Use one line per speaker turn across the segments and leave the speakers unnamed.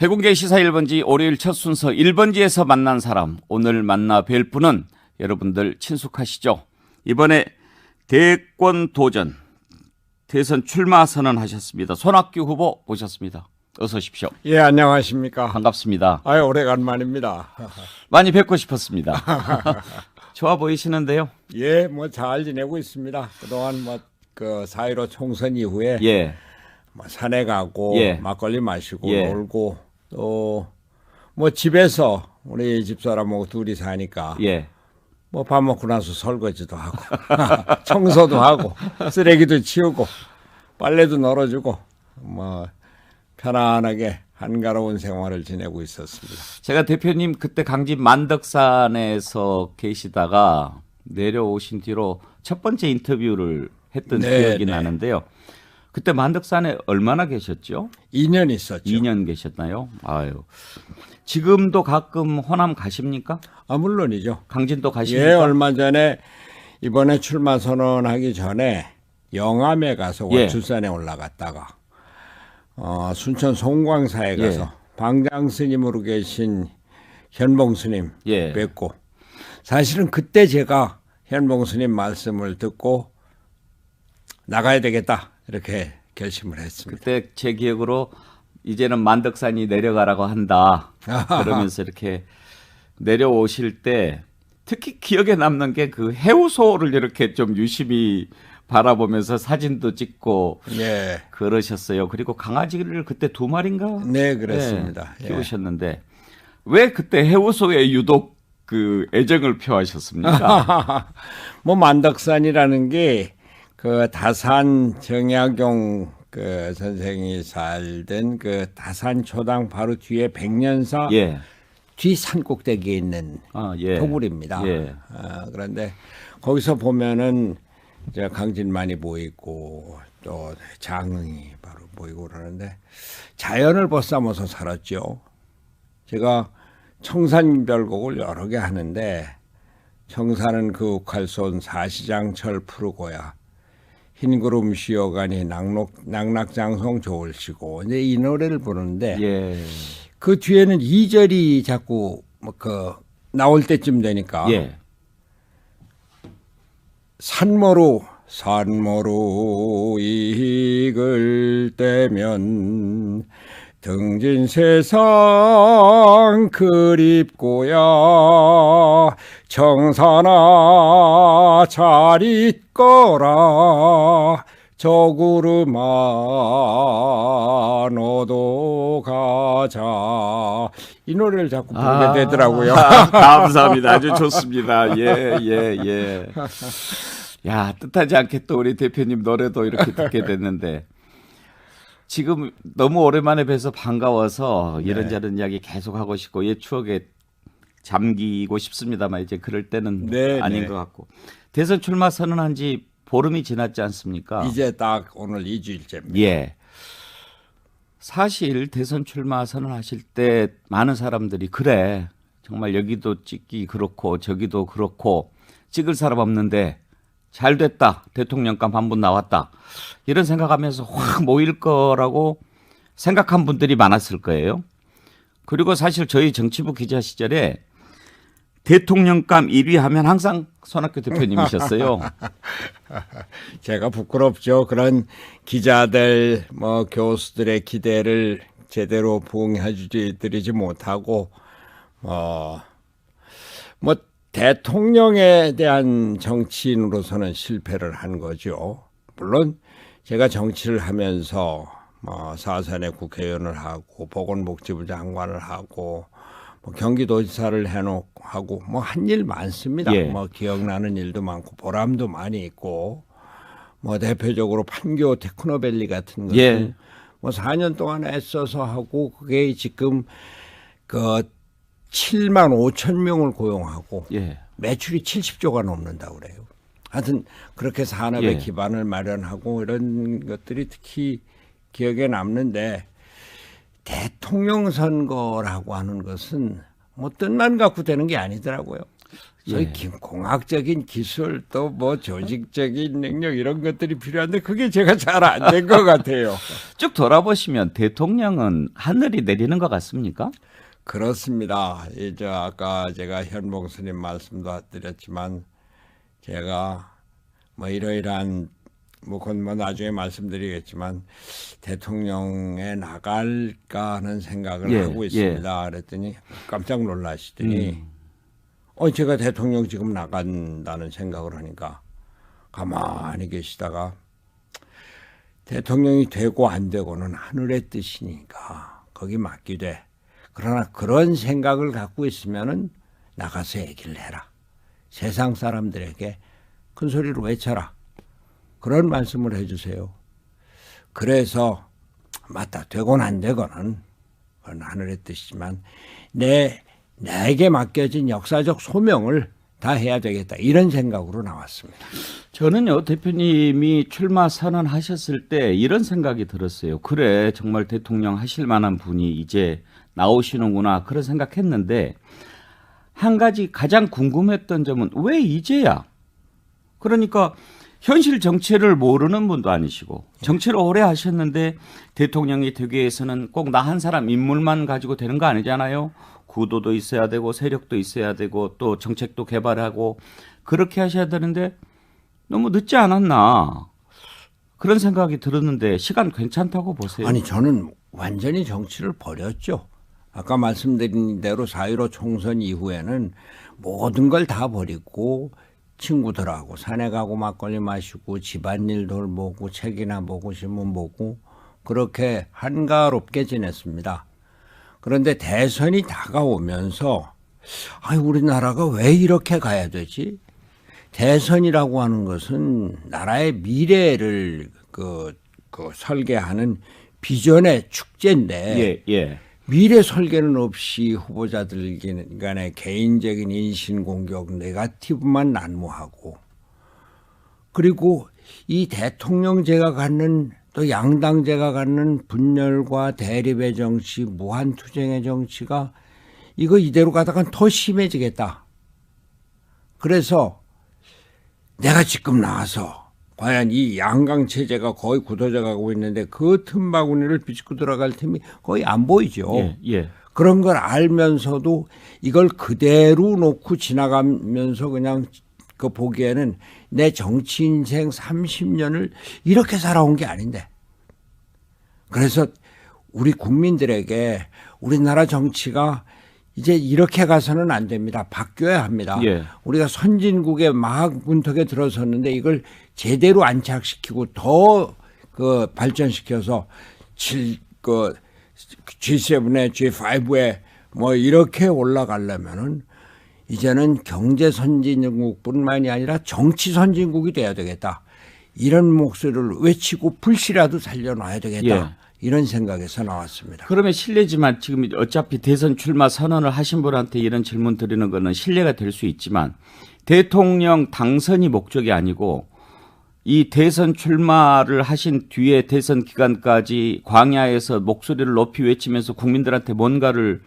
백운계 시사 1번지 월요일 첫 순서 1번지에서 만난 사람, 오늘 만나 뵐 분은 여러분들 친숙하시죠? 이번에 대권 도전, 대선 출마 선언하셨습니다. 손학규 후보 모셨습니다. 어서 오십시오.
예, 안녕하십니까.
반갑습니다.
아유, 오래간만입니다.
많이 뵙고 싶었습니다. 좋아 보이시는데요?
예, 뭐 잘 지내고 있습니다. 그동안 뭐 그 4.15 총선 이후에
예.
뭐 산에 가고
예.
막걸리 마시고
예.
놀고 또 뭐 집에서 우리 집사람하고 둘이 사니까
예.
뭐 밥 먹고 나서 설거지도 하고 청소도 하고 쓰레기도 치우고 빨래도 널어주고 뭐 편안하게 한가로운 생활을 지내고 있었습니다.
제가 대표님 그때 강진 만덕산에서 계시다가 내려오신 뒤로 첫 번째 인터뷰를 했던 기억이 나는데요. 그때 만덕산에 얼마나 계셨죠?
2년 있었죠.
2년 계셨나요? 아유. 지금도 가끔 호남 가십니까?
아, 물론이죠.
강진도 가십니까?
예, 얼마 전에 이번에 출마 선언하기 전에 영암에 가서
예.
월출산에 올라갔다가 순천 송광사에 가서
예.
방장 스님으로 계신 현봉 스님
예.
뵙고 사실은 그때 제가 현봉 스님 말씀을 듣고 나가야 되겠다 이렇게 결심을 했습니다.
그때 제 기억으로 이제는 만덕산이 내려가라고 한다. 그러면서 이렇게 내려오실 때 특히 기억에 남는 게 그 해우소를 이렇게 좀 유심히 바라보면서 사진도 찍고
예.
그러셨어요. 그리고 강아지를 그때 2마리인가?
네, 그렇습니다.
네, 키우셨는데 왜 그때 해우소에 유독 그 애정을 표하셨습니까?
뭐 만덕산이라는 게 그 다산 정약용 그 선생이 살던 그 다산 초당 바로 뒤에 백년사
예.
뒤 산꼭대기에 있는
예.
토굴입니다.
예.
그런데 거기서 보면은 이제 강진만이 보이고 또 장흥이 바로 보이고 그러는데 자연을 벗삼아서 살았죠. 제가 청산별곡을 여러 개 하는데 청산은 그 욱할손 사시장철 푸르고야 흰구름 쉬어가니 낙낙장성 좋을시고 이제 이 노래를 부르는데
예.
그 뒤에는 2절이 자꾸 뭐 그 나올 때쯤 되니까
예.
산모로 익을 때면 등진 세상 그립고야 청산아 잘 있거라 저 구름아 너도 가자 이 노래를 자꾸 부르게 되더라고요.
감사합니다. 아주 좋습니다. 예, 예, 예. 야, 뜻하지 않게 또 우리 대표님 노래도 이렇게 듣게 됐는데 지금 너무 오랜만에 뵈서 반가워서 이런저런 이야기 계속 하고 싶고 옛 추억에 잠기고 싶습니다만 이제 그럴 때는 아닌 것 같고 대선 출마 선언한 지 보름이 지났지 않습니까?
이제 딱 오늘 2주일째입니다.
예. 사실 대선 출마 선언하실 때 많은 사람들이 그래 정말 여기도 찍기 그렇고 저기도 그렇고 찍을 사람 없는데 잘 됐다. 대통령감 한 분 나왔다. 이런 생각하면서 확 모일 거라고 생각한 분들이 많았을 거예요. 그리고 사실 저희 정치부 기자 시절에 대통령감 1위 하면 항상 손학규 대표님이셨어요.
제가 부끄럽죠. 그런 기자들, 뭐 교수들의 기대를 제대로 부응해드리지 못하고, 뭐 대통령에 대한 정치인으로서는 실패를 한 거죠. 물론 제가 정치를 하면서 뭐 사선의 국회의원을 하고 보건복지부 장관을 하고 뭐 경기도지사를 하고 뭐 한 일 많습니다.
예.
뭐 기억나는 일도 많고 보람도 많이 있고 뭐 대표적으로 판교 테크노밸리 같은 것은
예.
뭐 4년 동안 애써서 하고 그게 지금 그 7만 5천 명을 고용하고
예.
매출이 70조가 넘는다고 그래요. 하여튼 그렇게 산업의
예.
기반을 마련하고 이런 것들이 특히 기억에 남는데 대통령 선거라고 하는 것은 뭐 뜻만 갖고 되는 게 아니더라고요. 소위
예.
공학적인 기술 또 뭐 조직적인 능력 이런 것들이 필요한데 그게 제가 잘 안 된 것 같아요.
쭉 돌아보시면 대통령은 하늘이 내리는 것 같습니까?
그렇습니다. 이제 아까 제가 현봉 스님 말씀도 드렸지만 제가 뭐 이러이러한 뭐 그건 뭐 나중에 말씀드리겠지만 대통령에 나갈까 하는 생각을
예,
하고
예.
있습니다. 그랬더니 깜짝 놀라시더니 제가 대통령 지금 나간다는 생각을 하니까 가만히 계시다가 대통령이 되고 안 되고는 하늘의 뜻이니까 거기 맡기되 그러나 그런 생각을 갖고 있으면은 나가서 얘기를 해라. 세상 사람들에게 큰 소리로 외쳐라. 그런 말씀을 해주세요. 그래서 맞다. 되건 안 되고는 그건 하늘의 뜻이지만 내게 맡겨진 역사적 소명을 다 해야 되겠다. 이런 생각으로 나왔습니다.
저는요, 대표님이 출마 선언하셨을 때 이런 생각이 들었어요. 그래, 정말 대통령 하실 만한 분이 이제 나오시는구나. 그런 생각했는데, 한 가지 가장 궁금했던 점은 왜 이제야? 그러니까 현실 정치를 모르는 분도 아니시고, 정치를 오래 하셨는데 대통령이 되기 위해서는 꼭 나 한 사람 인물만 가지고 되는 거 아니잖아요. 구도도 있어야 되고, 세력도 있어야 되고, 또 정책도 개발하고, 그렇게 하셔야 되는데, 너무 늦지 않았나 그런 생각이 들었는데 시간 괜찮다고 보세요?
아니 저는 완전히 정치를 버렸죠. 아까 말씀드린 대로 4.15 총선 이후에는 모든 걸 다 버리고 친구들하고 산에 가고 막걸리 마시고 집안일 돌보고 책이나 보고 신문 보고 그렇게 한가롭게 지냈습니다. 그런데 대선이 다가오면서 우리나라가 왜 이렇게 가야 되지? 대선이라고 하는 것은 나라의 미래를 설계하는 비전의 축제인데
예.
미래 설계는 없이 후보자들 간의 개인적인 인신공격, 네거티브만 난무하고 그리고 이 대통령제가 갖는 또 양당제가 갖는 분열과 대립의 정치, 무한투쟁의 정치가 이거 이대로 가다간 더 심해지겠다. 그래서 내가 지금 나와서 과연 이 양강 체제가 거의 굳어져 가고 있는데 그 틈바구니를 비집고 들어갈 틈이 거의 안 보이죠.
예.
그런 걸 알면서도 이걸 그대로 놓고 지나가면서 그냥 그 보기에는 내 정치 인생 30년을 이렇게 살아온 게 아닌데. 그래서 우리 국민들에게 우리나라 정치가 이제 이렇게 가서는 안 됩니다. 바뀌어야 합니다.
예.
우리가 선진국의 막 문턱에 들어섰는데 이걸 제대로 안착시키고 더 발전시켜서 G7에 G5에 뭐 이렇게 올라가려면은 이제는 경제 선진국뿐만이 아니라 정치 선진국이 돼야 되겠다. 이런 목소리를 외치고 불씨라도 살려놔야 되겠다.
예.
이런 생각에서 나왔습니다.
그러면 실례지만 지금 어차피 대선 출마 선언을 하신 분한테 이런 질문 드리는 거는 실례가 될 수 있지만 대통령 당선이 목적이 아니고 이 대선 출마를 하신 뒤에 대선 기간까지 광야에서 목소리를 높이 외치면서 국민들한테 뭔가를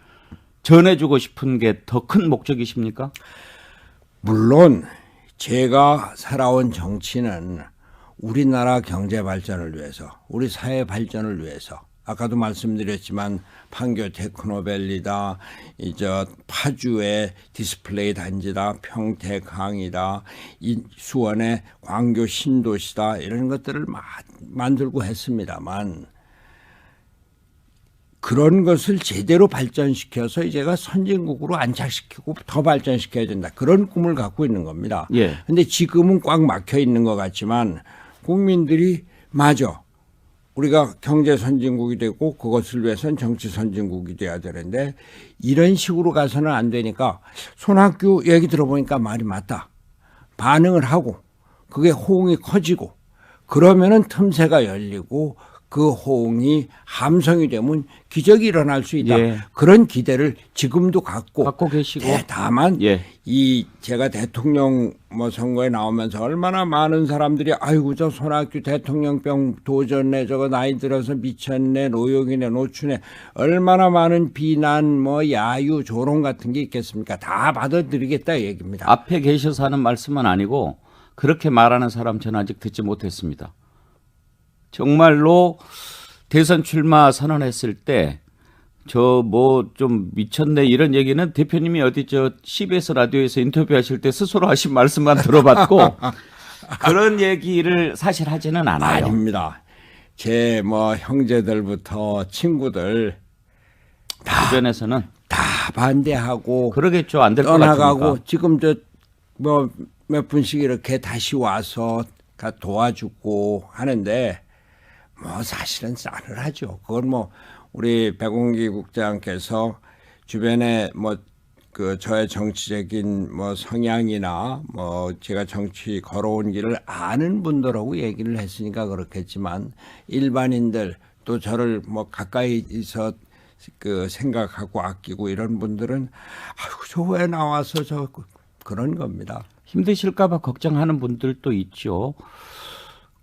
전해주고 싶은 게 더 큰 목적이십니까?
물론 제가 살아온 정치는 우리나라 경제 발전을 위해서, 우리 사회 발전을 위해서, 아까도 말씀드렸지만 판교 테크노밸리다, 이제 파주의 디스플레이 단지다, 평택항이다, 수원의 광교 신도시다 이런 것들을 만들고 했습니다만 그런 것을 제대로 발전시켜서 이제가 선진국으로 안착시키고 더 발전시켜야 된다. 그런 꿈을 갖고 있는 겁니다.
예.
근데 지금은 꽉 막혀 있는 것 같지만 국민들이 맞아. 우리가 경제 선진국이 되고 그것을 위해서는 정치 선진국이 돼야 되는데 이런 식으로 가서는 안 되니까 손학규 얘기 들어보니까 말이 맞다. 반응을 하고 그게 호응이 커지고 그러면은 틈새가 열리고 그 호응이 함성이 되면 기적이 일어날 수 있다.
예.
그런 기대를 지금도 갖고
계시고.
다만
예.
이 제가 대통령 뭐 선거에 나오면서 얼마나 많은 사람들이 아이고 저 손학규 대통령병 도전네 저거 나이 들어서 미쳤네 노역이네 노추네 얼마나 많은 비난 뭐 야유 조롱 같은 게 있겠습니까? 다 받아들이겠다 얘기입니다.
앞에 계셔서 하는 말씀은 아니고 그렇게 말하는 사람 저는 아직 듣지 못했습니다. 정말로 대선 출마 선언했을 때 저 뭐 좀 미쳤네 이런 얘기는 대표님이 어디 저 CBS 라디오에서 인터뷰하실 때 스스로 하신 말씀만 들어봤고 그런 얘기를 사실 하지는 않아요.
아닙니다. 제 뭐 형제들부터 친구들
주변에서는
다 반대하고
그러겠죠. 안 될 것
떠나가고
같으니까.
지금 저 뭐 몇 분씩 이렇게 다시 와서 도와주고 하는데 뭐 사실은 싸늘하죠. 그건 뭐 우리 백운기 국장께서 주변에 뭐 그 저의 정치적인 뭐 성향이나 뭐 제가 정치 걸어온 길을 아는 분들하고 얘기를 했으니까 그렇겠지만 일반인들 또 저를 뭐 가까이서 그 생각하고 아끼고 이런 분들은 아이고 저 왜 나와서 저 그런 겁니다.
힘드실까 봐 걱정하는 분들도 있죠.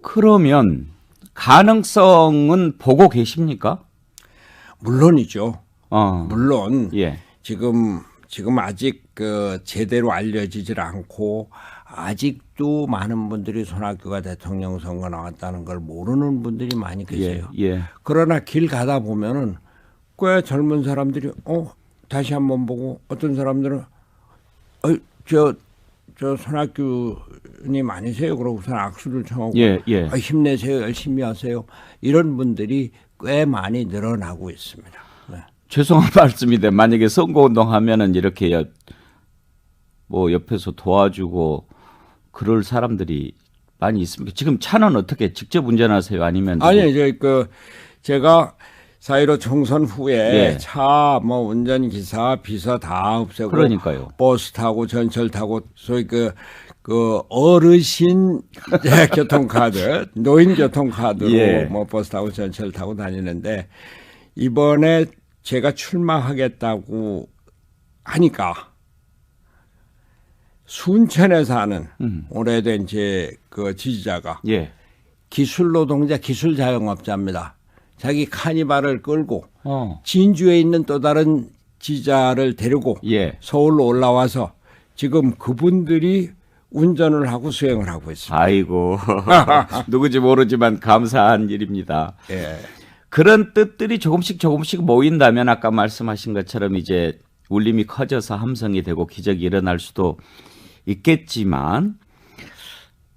그러면 가능성은 보고 계십니까?
물론이죠.
어.
물론
예.
지금 아직 그 제대로 알려지질 않고 아직도 많은 분들이 손학규가 대통령 선거 나왔다는 걸 모르는 분들이 많이 계세요.
예.
그러나 길 가다 보면은 꽤 젊은 사람들이 다시 한번 보고 어떤 사람들은 저 손학규님 아니세요? 그러고서 악수를 청하고
예.
힘내세요. 열심히 하세요. 이런 분들이 꽤 많이 늘어나고 있습니다. 네.
죄송한 말씀인데 만약에 선거운동 하면은 이렇게 뭐 옆에서 도와주고 그럴 사람들이 많이 있습니까? 지금 차는 어떻게 직접 운전하세요? 아니면
아니 제가 4.15 총선 후에
예.
차 뭐 운전기사 비서 다 없애고
그러니까요.
버스 타고 전철 타고 소위 그 어르신 교통카드 노인 교통카드로
예.
뭐 버스 타고 전철 타고 다니는데 이번에 제가 출마하겠다고 하니까 순천에 사는 오래된 제 그 지지자가
예.
기술 노동자 기술 자영업자입니다. 자기 카니발을 끌고
어.
진주에 있는 또 다른 지자를 데리고
예.
서울로 올라와서 지금 그분들이 운전을 하고 수행을 하고 있습니다.
아이고. 누구지 모르지만 감사한 일입니다.
예.
그런 뜻들이 조금씩 모인다면 아까 말씀하신 것처럼 이제 울림이 커져서 함성이 되고 기적이 일어날 수도 있겠지만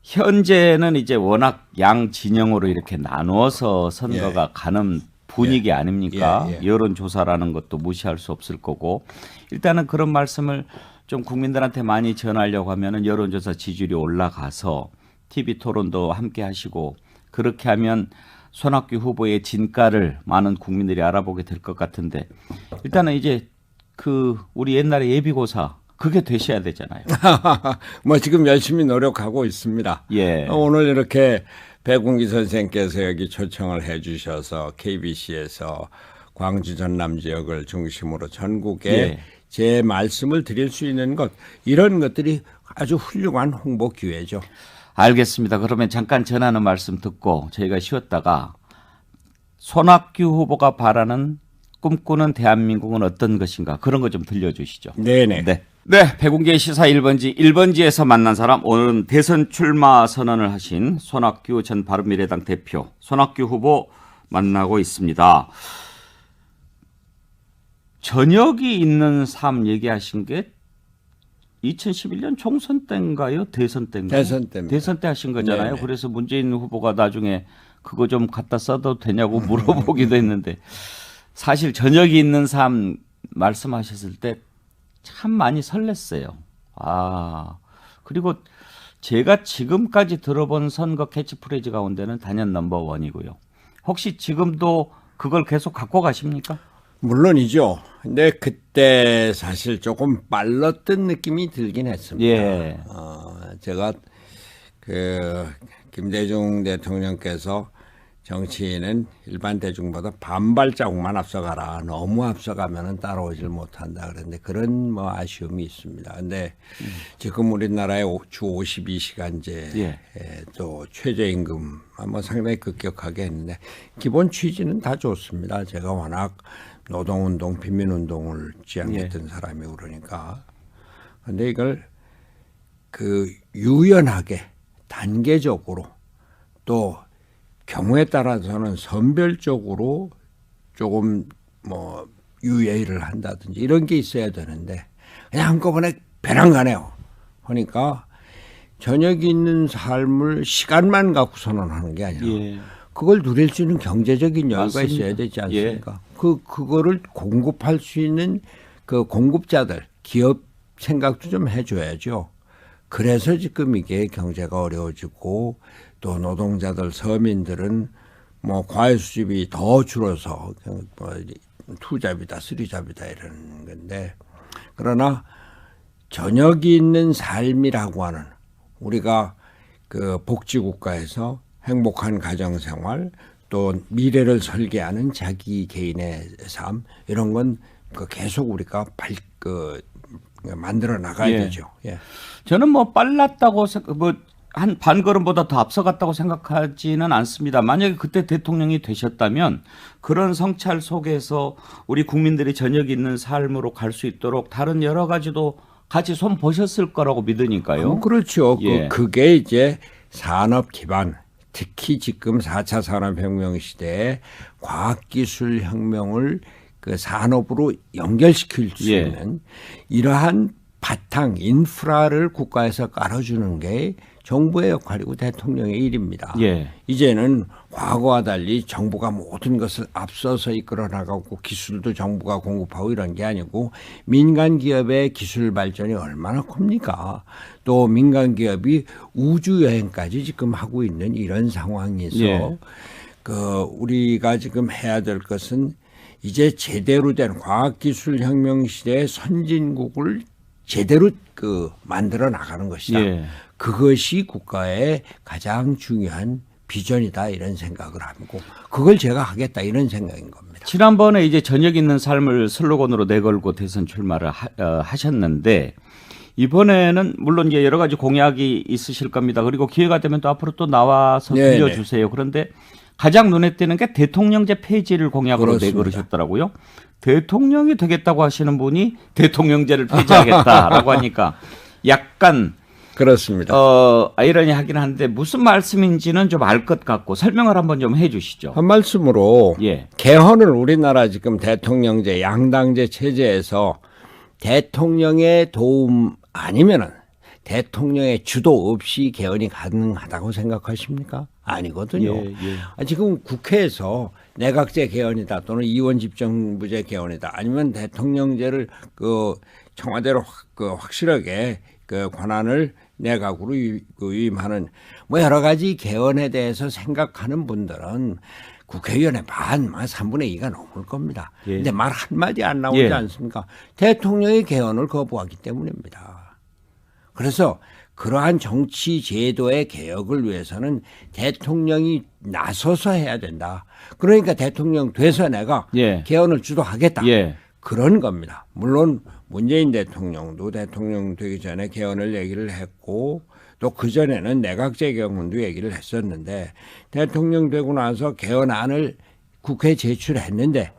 현재는 이제 워낙 양 진영으로 이렇게 나누어서 선거가 가는 분위기 아닙니까? 여론조사라는 것도 무시할 수 없을 거고 일단은 그런 말씀을 좀 국민들한테 많이 전하려고 하면은 여론조사 지지율이 올라가서 TV 토론도 함께 하시고 그렇게 하면 손학규 후보의 진가를 많은 국민들이 알아보게 될 것 같은데 일단은 이제 그 우리 옛날에 예비고사 그게 되셔야 되잖아요.
뭐 지금 열심히 노력하고 있습니다.
예.
오늘 이렇게 백운기 선생께서 여기 초청을 해주셔서 KBC에서 광주 전남 지역을 중심으로 전국에
예.
제 말씀을 드릴 수 있는 것 이런 것들이 아주 훌륭한 홍보 기회죠.
알겠습니다. 그러면 잠깐 전하는 말씀 듣고 저희가 쉬었다가 손학규 후보가 바라는 꿈꾸는 대한민국은 어떤 것인가 그런 거 좀 들려주시죠.
네네.
네, 백운기의 시사 1번지에서 만난 사람 오늘은 대선 출마 선언을 하신 손학규 전 바른미래당 대표 손학규 후보 만나고 있습니다. 저녁이 있는 삶 얘기하신 게 2011년 총선 때인가요? 대선 때인가요?
대선 때입니다.
대선 때 하신 거잖아요.
네네.
그래서 문재인 후보가 나중에 그거 좀 갖다 써도 되냐고 물어보기도 했는데 사실 저녁이 있는 삶 말씀하셨을 때 참 많이 설렜어요. 그리고 제가 지금까지 들어본 선거 캐치프레이즈 가운데는 단연 넘버원이고요. 혹시 지금도 그걸 계속 갖고 가십니까?
물론이죠. 근데 그때 사실 조금 빨랐던 느낌이 들긴 했습니다.
예.
제가 그 김대중 대통령께서 정치인은 일반 대중보다 반발자국만 앞서가라. 너무 앞서가면은 따라오질 못한다. 그런데 그런 뭐 아쉬움이 있습니다. 근데 지금 우리나라의 주 52시간제
예.
또 최저임금 뭐 상당히 급격하게 했는데 기본 취지는 다 좋습니다. 제가 워낙 노동운동, 빈민운동을 지향했던 사람이고 그러니까. 근데 이걸 그 유연하게 단계적으로 또 경우에 따라서는 선별적으로 조금 뭐 유예를 한다든지 이런 게 있어야 되는데 그냥 한꺼번에 배낭 가네요. 그러니까 저녁이 있는 삶을 시간만 갖고 선언하는 게 아니라
예.
그걸 누릴 수 있는 경제적인 여유가
맞습니다.
있어야 되지 않습니까? 그거를 공급할 수 있는 그 공급자들, 기업 생각도 좀 해줘야죠. 그래서 지금 이게 경제가 어려워지고 또 노동자들, 서민들은 뭐 과외 수입이 더 줄어서 뭐 투잡이다, 쓰리잡이다 이러는 건데 그러나 저녁이 있는 삶이라고 하는 우리가 그 복지국가에서 행복한 가정생활 또 미래를 설계하는 자기 개인의 삶 이런 건 계속 우리가 만들어 나가야
예.
되죠. 예.
저는 뭐 빨랐다고 한 반 걸음보다 더 앞서갔다고 생각하지는 않습니다. 만약에 그때 대통령이 되셨다면 그런 성찰 속에서 우리 국민들이 저녁 있는 삶으로 갈 수 있도록 다른 여러 가지도 같이 손 보셨을 거라고 믿으니까요.
그렇죠.
예.
그게 이제 산업 기반, 특히 지금 4차 산업혁명 시대에 과학기술 혁명을 그 산업으로 연결시킬 수
예.
있는 이러한 바탕 인프라를 국가에서 깔아주는 게 정부의 역할이고 대통령의 일입니다.
예.
이제는 과거와 달리 정부가 모든 것을 앞서서 이끌어 나가고 기술도 정부가 공급하고 이런 게 아니고 민간 기업의 기술 발전이 얼마나 큽니까? 또 민간 기업이 우주 여행까지 지금 하고 있는 이런 상황에서
예.
우리가 지금 해야 될 것은 이제 제대로 된 과학기술혁명 시대의 선진국을 제대로 만들어 나가는 것이다.
예.
그것이 국가의 가장 중요한 비전이다 이런 생각을 하고 그걸 제가 하겠다 이런 생각인 겁니다.
지난번에 이제 저녁 있는 삶을 슬로건으로 내걸고 대선 출마를 하셨는데 이번에는 물론 이제 여러 가지 공약이 있으실 겁니다. 그리고 기회가 되면 또 앞으로 또 나와서
네네.
들려주세요. 그런데 가장 눈에 띄는 게 대통령제 폐지를 공약으로
그렇습니다.
내걸으셨더라고요. 대통령이 되겠다고 하시는 분이 대통령제를 폐지하겠다라고 하니까 약간
그렇습니다.
아이러니하긴 한데 무슨 말씀인지는 좀 알 것 같고 설명을 한번 좀 해주시죠.
한 말씀으로
예.
개헌을 우리나라 지금 대통령제 양당제 체제에서 대통령의 도움 아니면은 대통령의 주도 없이 개헌이 가능하다고 생각하십니까? 아니거든요.
예, 예.
지금 국회에서 내각제 개헌이다 또는 이원 집정부제 개헌이다 아니면 대통령제를 청와대로 확실하게 권한을 내각으로 위임하는 뭐 여러 가지 개헌에 대해서 생각하는 분들은 국회의원의 반, 3분의 2가 넘을 겁니다.
예.
근데 말 한마디 안 나오지
예.
않습니까? 대통령의 개헌을 거부하기 때문입니다. 그래서 그러한 정치 제도의 개혁을 위해서는 대통령이 나서서 해야 된다. 그러니까 대통령 돼서 내가
예.
개헌을 주도하겠다.
예.
그런 겁니다. 물론 문재인 대통령도 대통령 되기 전에 개헌을 얘기를 했고 또 그전에는 내각제 개헌도 얘기를 했었는데 대통령 되고 나서 개헌안을 국회에 제출했는데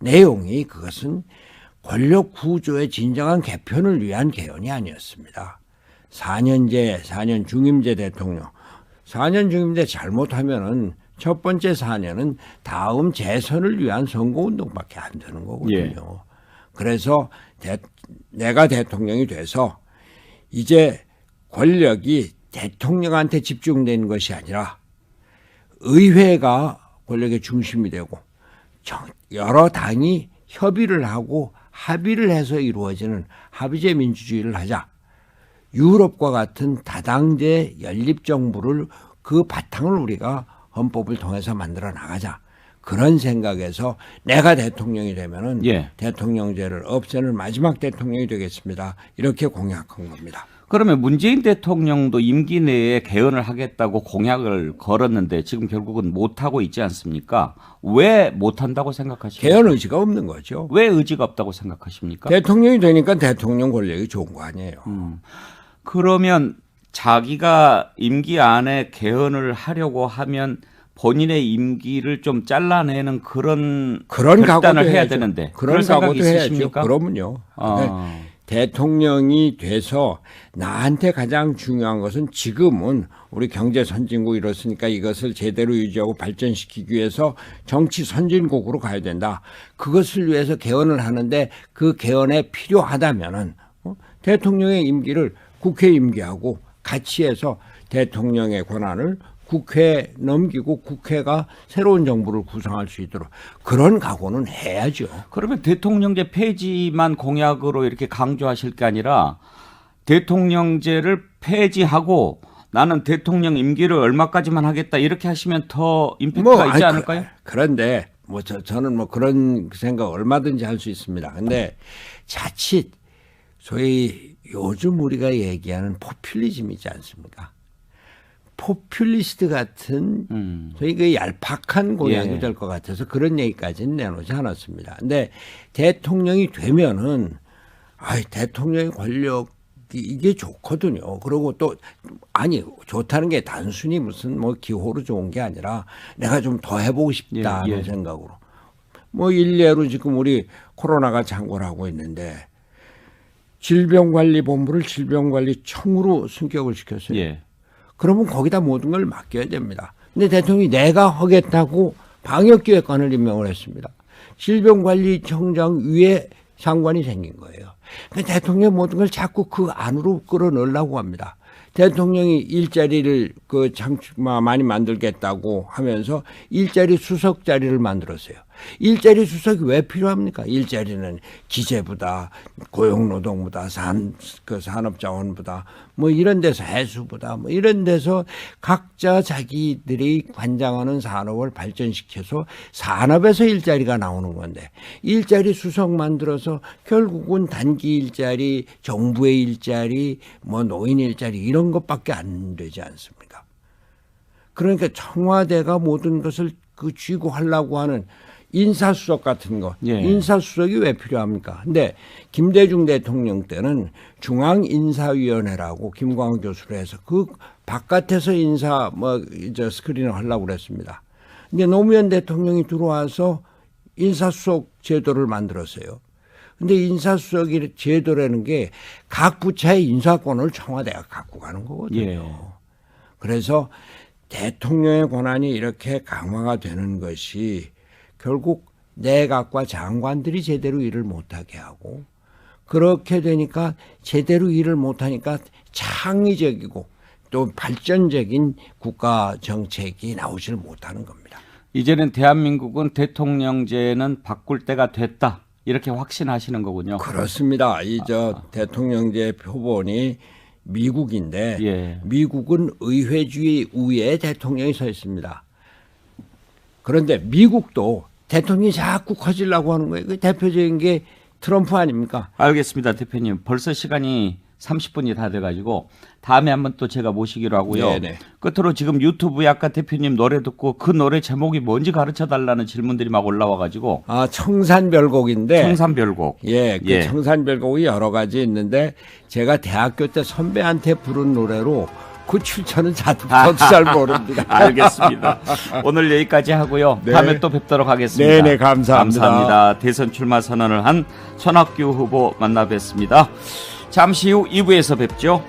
내용이 그것은 권력 구조의 진정한 개편을 위한 개헌이 아니었습니다. 4년 중임제 대통령, 4년 중임제 잘못하면은 첫 번째 4년은 다음 재선을 위한 선거운동밖에 안 되는 거거든요.
예.
그래서 내가 대통령이 돼서 이제 권력이 대통령한테 집중되는 것이 아니라 의회가 권력의 중심이 되고 여러 당이 협의를 하고 합의를 해서 이루어지는 합의제 민주주의를 하자. 유럽과 같은 다당제 연립정부를 그 바탕을 우리가 헌법을 통해서 만들어 나가자. 그런 생각에서 내가 대통령이 되면은
예.
대통령제를 없애는 마지막 대통령이 되겠습니다. 이렇게 공약한 겁니다.
그러면 문재인 대통령도 임기 내에 개헌을 하겠다고 공약을 걸었는데 지금 결국은 못하고 있지 않습니까? 왜 못한다고 생각하십니까?
개헌 의지가 없는 거죠.
왜 의지가 없다고 생각하십니까?
대통령이 되니까 대통령 권력이 좋은 거 아니에요.
그러면 자기가 임기 안에 개헌을 하려고 하면 본인의 임기를 좀 잘라내는 그런 결단을
각오도
해야
해야죠.
되는데
그런
그럴 생각이
각오도 해야죠.
있으십니까?
그러면요.
아.
대통령이 돼서 나한테 가장 중요한 것은 지금은 우리 경제 선진국 이렇으니까 이것을 제대로 유지하고 발전시키기 위해서 정치 선진국으로 가야 된다. 그것을 위해서 개헌을 하는데 그 개헌에 필요하다면은 대통령의 임기를 국회 임기하고 같이 해서 대통령의 권한을 국회에 넘기고 국회가 새로운 정부를 구성할 수 있도록 그런 각오는 해야죠.
그러면 대통령제 폐지만 공약으로 이렇게 강조하실 게 아니라 대통령제를 폐지하고 나는 대통령 임기를 얼마까지만 하겠다 이렇게 하시면 더 임팩트가 있지 않을까요?
그런데 저는 그런 생각 얼마든지 할 수 있습니다. 근데 자칫 소위 요즘 우리가 얘기하는 포퓰리즘이지 않습니까? 포퓰리스트 같은 소위 그 얄팍한 공약이 될 것 같아서 그런 얘기까지는 내놓지 않았습니다. 근데 대통령이 되면은 대통령의 권력이 이게 좋거든요. 그리고 또 아니 좋다는 게 단순히 무슨 기호로 좋은 게 아니라 내가 좀 더 해보고 싶다는 생각으로 일례로 지금 우리 코로나가 창궐 하고 있는데 질병관리본부를 질병관리청으로 승격을 시켰어요.
예.
그러면 거기다 모든 걸 맡겨야 됩니다. 근데 대통령이 내가 하겠다고 방역기획관을 임명을 했습니다. 질병관리청장 위에 상관이 생긴 거예요. 그러니까 대통령이 모든 걸 자꾸 그 안으로 끌어넣으려고 합니다. 대통령이 일자리를 많이 만들겠다고 하면서 일자리 수석 자리를 만들었어요. 일자리 수석이 왜 필요합니까? 일자리는 기재부다, 고용노동부다, 산업자원부다, 이런 데서 해수부다, 이런 데서 각자 자기들이 관장하는 산업을 발전시켜서 산업에서 일자리가 나오는 건데 일자리 수석 만들어서 결국은 단기 일자리, 정부의 일자리, 노인 일자리 이런 것밖에 안 되지 않습니까? 그러니까 청와대가 모든 것을 쥐고 하려고 하는 인사수석 같은 거. 인사수석이 왜 필요합니까? 근데 김대중 대통령 때는 중앙인사위원회라고 김광호 교수로 해서 그 바깥에서 인사 스크린을 하려고 그랬습니다. 근데 노무현 대통령이 들어와서 인사수석 제도를 만들었어요. 근데 인사수석이 제도라는 게 각 부처의 인사권을 청와대가 갖고 가는 거거든요. 그래서 대통령의 권한이 이렇게 강화가 되는 것이 결국 내각과 장관들이 제대로 일을 못하게 하고 그렇게 되니까 제대로 일을 못하니까 창의적이고 또 발전적인 국가 정책이 나오질 못하는 겁니다.
이제는 대한민국은 대통령제는 바꿀 때가 됐다. 이렇게 확신하시는 거군요.
그렇습니다. 대통령제 표본이 미국인데 미국은 의회주의 우위에 대통령이 서 있습니다. 그런데 미국도 대통령이 자꾸 커지려고 하는 거예요. 그 대표적인 게 트럼프 아닙니까?
알겠습니다, 대표님. 벌써 시간이 30분이 다 돼가지고 다음에 한번 또 제가 모시기로 하고요.
네네.
끝으로 지금 유튜브에 아까 대표님 노래 듣고 그 노래 제목이 뭔지 가르쳐달라는 질문들이 막 올라와가지고.
청산별곡인데.
청산별곡.
청산별곡이 여러 가지 있는데 제가 대학교 때 선배한테 부른 노래로 그 출처는 저도 잘 모릅니다.
알겠습니다. 오늘 여기까지 하고요. 다음에 또 뵙도록 하겠습니다.
네네, 감사합니다.
감사합니다. 대선 출마 선언을 한 손학규 후보 만나 뵙습니다. 잠시 후 2부에서 뵙죠.